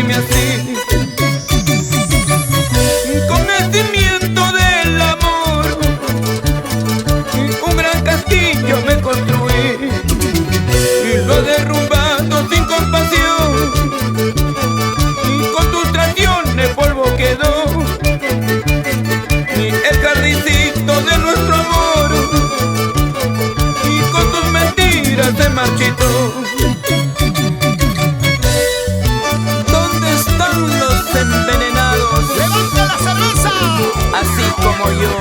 mentirme así. Con el cimiento del amor, un gran castillo me construí y lo he derrumbado sin compasión. Con tus traiciones polvo quedó el jardincito de nuestro amor, y con tus mentiras se marchitó. ¿Dónde están los envenenados? ¡Levanta la cerveza! Así como yo.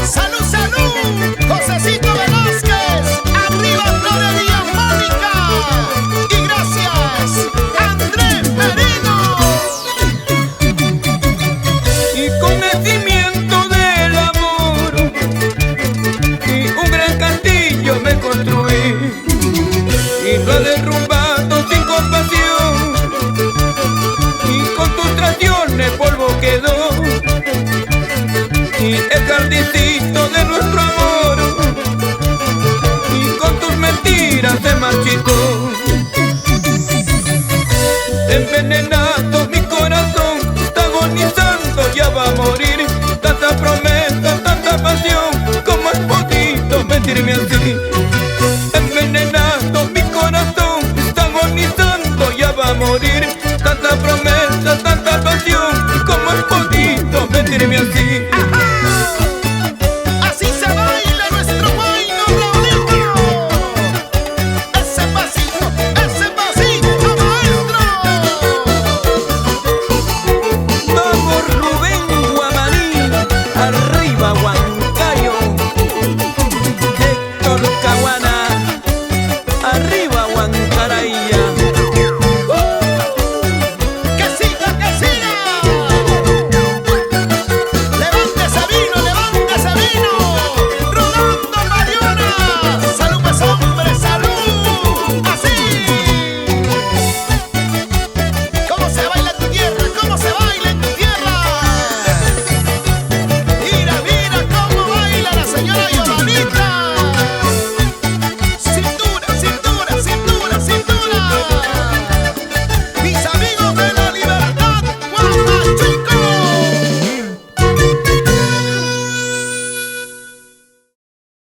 ¡Salud, salud! ¡Josecito Velázquez! ¡Arriba Florería Mónica! ¡Y gracias, Andrés Merino! Y con el cimiento del amor, y un gran castillo me construí y lo he derrumbado sin compasión. Y con tus traiciones polvo quedó y el jardincito de nuestro amor, y con tus mentiras se marchitó. Envenenado mi corazón, está agonizando, ya va a morir. Tanta promesa, tanta pasión, ¿cómo has podido mentirme así? Envenenado mi corazón, está agonizando, ya va a morir. Tanta promesa,